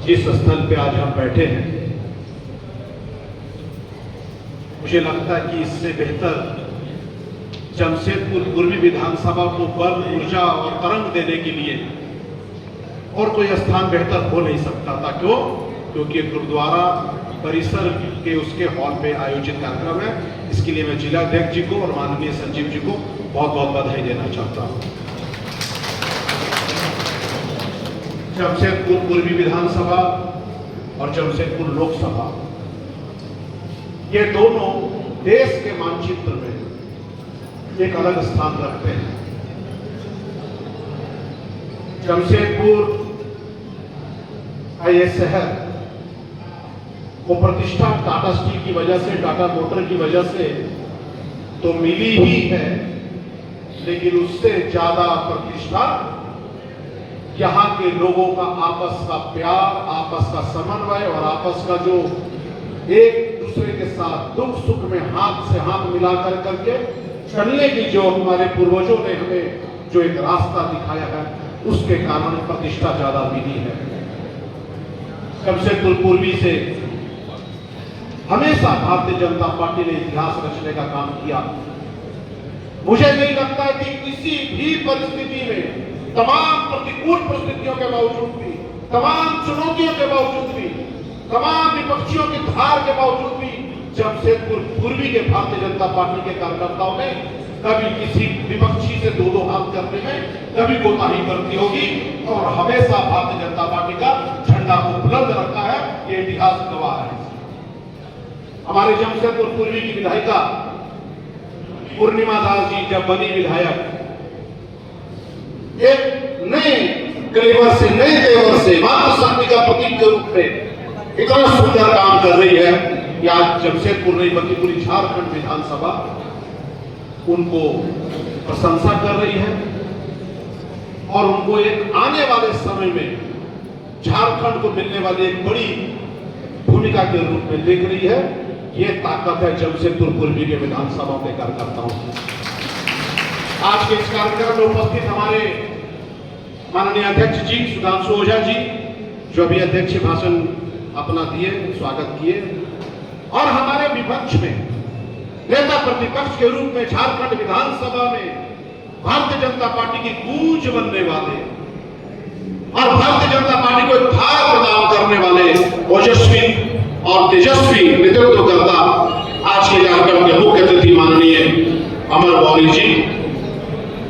जिस स्थल पे आज हम बैठे हैं, मुझे लगता है कि इससे बेहतर जमशेदपुर पूर्वी विधानसभा को बल, ऊर्जा और तरंग देने के लिए और कोई स्थान बेहतर हो नहीं सकता था। क्यों? क्योंकि गुरुद्वारा परिसर के उसके हॉल पे आयोजित कार्यक्रम है। इसके लिए मैं जिलाध्यक्ष जी को और माननीय सचिव जी को बहुत बहुत बधाई देना चाहता हूं। जमशेदपुर पूर्वी विधानसभा और जमशेदपुर लोकसभा, ये दोनों देश के मानचित्र में एक अलग स्थान रखते हैं। जमशेदपुर ये शहर को प्रतिष्ठा टाटा स्टील की वजह से, टाटा मोटर की वजह से तो मिली ही है, लेकिन उससे ज्यादा प्रतिष्ठा यहाँ के लोगों का आपस का प्यार, आपस का समन्वय और आपस का जो एक दूसरे के साथ दुख सुख में हाथ से हाथ मिलाकर करके चलने की जो हमारे पूर्वजों ने हमें जो एक रास्ता दिखाया है, उसके कारण प्रतिष्ठा ज्यादा मिली है। जमशेदपुर पूर्वी से हमेशा भारतीय जनता पार्टी ने इतिहास रचने का काम किया। मुझे नहीं लगता है कि किसी भी परिस्थिति में, तमाम प्रतिकूल परिस्थितियों के बावजूद भी, तमाम चुनौतियों के बावजूद भी, तमाम विपक्षियों की धार के बावजूद भी जमशेदपुर पूर्वी के भारतीय जनता पार्टी के कार्यकर्ताओं ने कभी किसी विपक्षी से दो हाथ करने में कभी कोताही बरती होगी और हमेशा भारतीय जनता पार्टी का झंडा को बुलंद रखा है। ये इतिहास गवाह है। हमारे जमशेदपुर पूर्वी की विधायिका पूर्णिमा दास जी जब बनी विधायक, एक नए कलेवर से, नए तेवर से, मातृशक्ति का प्रतीक के रूप में इतना सुंदर काम कर रही है कि आज जमशेदपुर नहीं बल्कि पूरी झारखंड विधानसभा उनको प्रशंसा कर रही है और उनको एक आने वाले समय में झारखंड को मिलने वाली एक बड़ी भूमिका के रूप में देख रही है। ये ताकत है जमशेदपुर पूर्वी के विधानसभा के कार्यकर्ताओं की। आज के इस कार्यक्रम में उपस्थित हमारे माननीय अध्यक्ष जी सुधांशु ओझा जी, जो अभी अध्यक्ष भाषण अपना दिए, स्वागत किए, और हमारे विपक्ष में नेता प्रतिपक्ष के रूप में झारखंड विधानसभा में भारतीय जनता पार्टी की गूंज बनने वाले और भारतीय जनता पार्टी को धार प्रदान करने वाले ओजस्वी और तेजस्वी नेतृत्व करता आज के कार्यक्रम के मुख्य अतिथि माननीय अमर गौरी जी,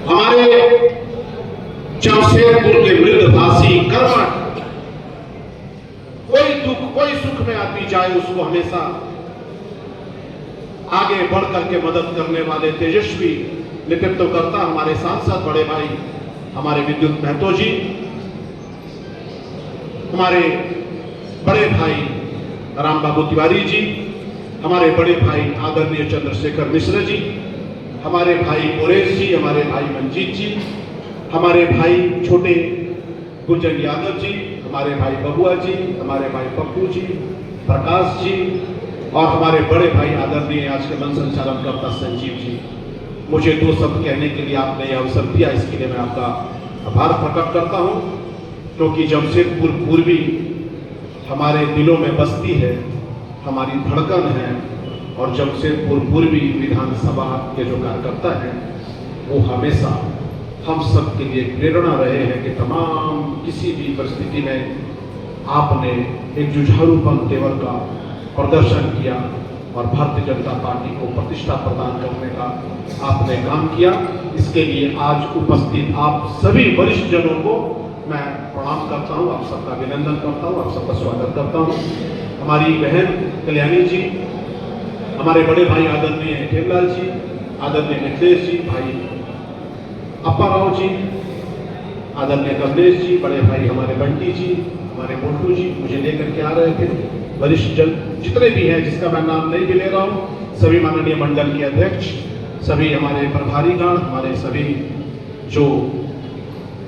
हमारे जमशेदपुर के मृदभाषी कर्मठ, कोई दुख कोई सुख में आदमी जाए उसको हमेशा आगे बढ़ करके मदद करने वाले तेजस्वी नेतृत्व करता हमारे सांसद बड़े भाई हमारे विद्युत महतो जी, हमारे बड़े भाई राम बाबू तिवारी जी, हमारे बड़े भाई आदरणीय चंद्रशेखर मिश्र जी, हमारे भाई मोरेश जी, हमारे भाई मंजीत जी, हमारे भाई छोटे गुंजन यादव जी, हमारे भाई बबुआ जी, हमारे भाई पप्पू जी, प्रकाश जी और हमारे बड़े भाई आदरणीय आज के मन संचालन करता संजीव जी। मुझे दो शब्द कहने के लिए आपने यह अवसर दिया, इसके लिए मैं आपका आभार प्रकट करता हूं, क्योंकि जमशेदपुर पूर्वी हमारे दिलों में बसती है, हमारी धड़कन है और जमशेदपुर पूर्वी विधानसभा के जो कार्यकर्ता हैं वो हमेशा हम सब के लिए प्रेरणा रहे हैं कि तमाम किसी भी परिस्थिति में आपने एक जुझारूपन तेवर का प्रदर्शन किया और भारतीय जनता पार्टी को प्रतिष्ठा प्रदान करने का आपने काम किया। इसके लिए आज उपस्थित आप सभी वरिष्ठ जनों को मैं प्रणाम करता हूं, आप सबका अभिनंदन करता हूं, आप सबका स्वागत करता हूं। हमारी बहन कल्याणी जी, हमारे बड़े भाई आदरणीय हेमलाल जी, आदरणीय निखिलेश जी, भाई अप्पा राव जी, आदरणीय कमलेश जी, बड़े भाई हमारे बंटी जी, हमारे मोटू जी मुझे लेकर के आ रहे थे, वरिष्ठ जन जितने भी हैं जिसका मैं नाम नहीं भी ले रहा हूँ, सभी माननीय मंडल के अध्यक्ष, सभी हमारे प्रभारीगण, हमारे सभी जो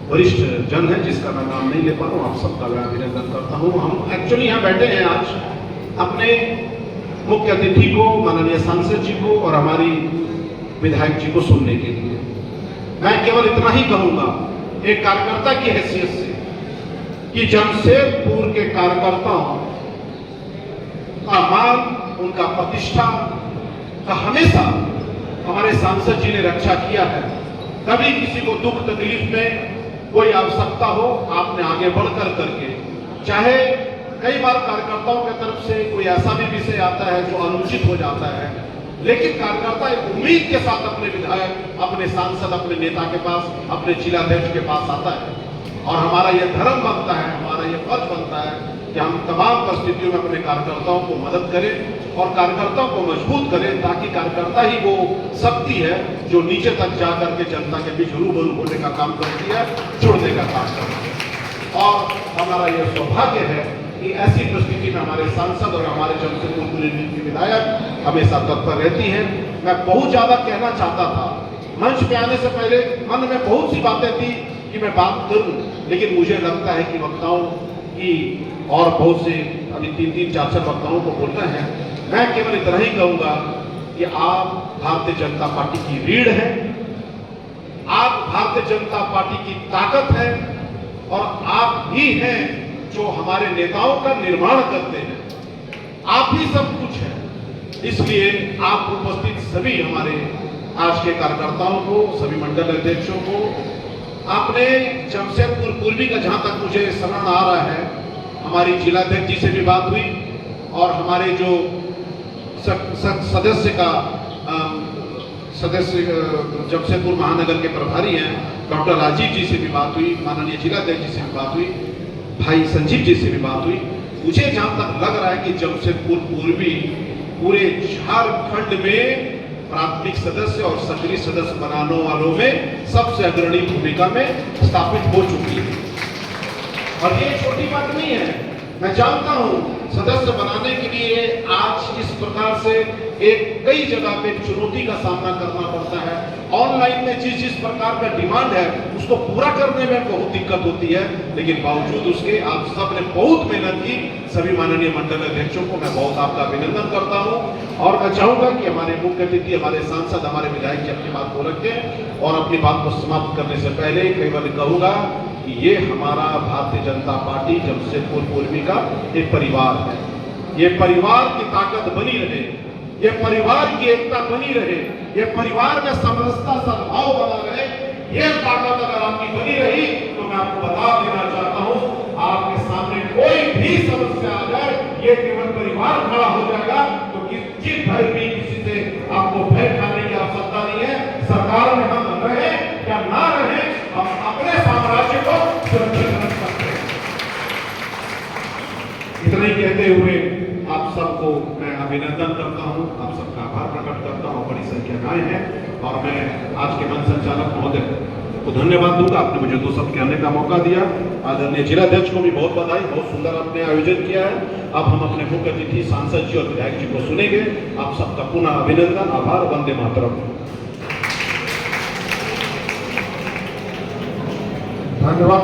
वरिष्ठ जन हैं जिसका मैं नाम नहीं ले पा रहा हूँ, आप सबका मैं अभिनंदन करता हूँ। हम एक्चुअली यहाँ बैठे हैं आज अपने मुख्य अतिथि को, माननीय सांसद जी को और हमारी विधायक जी को सुनने के लिए। मैं केवल इतना ही कहूंगा एक कार्यकर्ता की हैसियत से कि जमशेदपुर के कार्यकर्ताओं का मान, उनका प्रतिष्ठा का हमेशा हमारे सांसद जी ने रक्षा किया है। कभी किसी को दुख तकलीफ में कोई आवश्यकता हो, आपने आगे बढ़कर करके, चाहे कई बार कार्यकर्ताओं की तरफ से कोई ऐसा भी विषय आता है जो अनुचित हो जाता है, लेकिन कार्यकर्ता एक उम्मीद के साथ अपने विधायक, अपने सांसद, अपने नेता के पास, अपने जिलाध्यक्ष के पास आता है। और हमारा यह धर्म बनता है, हमारा यह फर्ज बनता है कि हम तमाम परिस्थितियों में अपने कार्यकर्ताओं को मदद करें और कार्यकर्ताओं को मजबूत करें, ताकि कार्यकर्ता ही वो शक्ति है जो नीचे तक जाकर के जनता के बीच रूबरू होने का काम करती है, जुड़ने का काम करती है। और हमारा यह सौभाग्य है कि ऐसी परिस्थिति में हमारे सांसद और हमारे जमशेदपुर पूर्वी की विधायक हमेशा तत्पर रहती हैं। मैं बहुत ज्यादा कहना चाहता था, मंच पे आने से पहले मन में बहुत सी बातें थी कि मैं बात करूं, लेकिन मुझे लगता है कि वक्ताओं की और बहुत से अभी 3-4 वक्ताओं को बोलना है। मैं केवल इतना ही कहूंगा कि आप भारतीय जनता पार्टी की रीढ़ है, आप भारतीय जनता पार्टी की ताकत है और आप ही हैं जो हमारे नेताओं का निर्माण करते हैं। आप ही सब कुछ है। इसलिए आप उपस्थित सभी हमारे आज के कार्यकर्ताओं को, सभी मंडल अध्यक्षों को, आपने जमशेदपुर पूर्वी का जहां तक मुझे स्मरण आ रहा है, हमारी जिलाध्यक्ष जी से भी बात हुई और हमारे जो सदस्य जमशेदपुर महानगर के प्रभारी हैं डॉक्टर राजीव जी से भी बात हुई, माननीय जिलाध्यक्ष जी से भी बात हुई, भाई संजीव जी से भी बात हुई। मुझे जहां तक लग रहा है कि जमशेदपुर पूर्वी पूरे झारखंड में प्राथमिक सदस्य और सक्रिय सदस्य बनाने वालों में सबसे अग्रणी भूमिका में स्थापित हो चुकी है। और ये छोटी बात नहीं है, मैं जानता हूं सदस्य बनाने के लिए आज इस प्रकार से एक कई जगह पे चुनौती का सामना करना पड़ता है। ऑनलाइन में जिस प्रकार का डिमांड है उसको पूरा करने में बहुत दिक्कत होती है, लेकिन बावजूद उसके आप सब ने बहुत मेहनत की। सभी माननीय मंडल अध्यक्षों को मैं बहुत आपका अभिनंदन करता हूं और मैं चाहूंगा कि हमारे मुख्य अतिथि, हमारे सांसद, हमारे विधायक जी अपनी बात को रखें और अपनी बात को समाप्त करने से पहले केवल कहूंगा कि ये हमारा भारतीय जनता पार्टी जमशेदपुर पूर्वी का एक परिवार है। ये परिवार की ताकत बनी रहे, ये परिवार की एकता बनी रहे, ये परिवार में समरसता, सद्भाव बना रहे। ये ताकत अगर आपकी बनी रही तो मैं आपको बता देना चाहता हूं, आपके सामने कोई भी समस्या आ जाए, ये केवल परिवार खड़ा हो जाएगा। तो किसी भय भी किसी से आपको भय खाने की आवश्यकता नहीं है। सरकार में हम रहे या ना रहे, हम अपने साम्राज्य को सुरक्षित रख सकते हैं। इतना ही कहते हुए आप सबको मैं अभिनंदन करता हूं, आप सबका आभार प्रकट करता हूं। बड़ी संख्या में आए हैं और मैं आज के मंच संचालक महोदय को धन्यवाद दूंगा, आपने मुझे 2 शब्द कहने का मौका दिया। आदरणीय जिलाध्यक्ष को भी बहुत बधाई, बहुत सुंदर आपने आयोजन किया है। अब हम अपने मुख्य अतिथि सांसद जी और विधायक जी को सुनेंगे। आप सबका पुनः अभिनंदन, आभार, वंदे मातरम। धन्यवाद।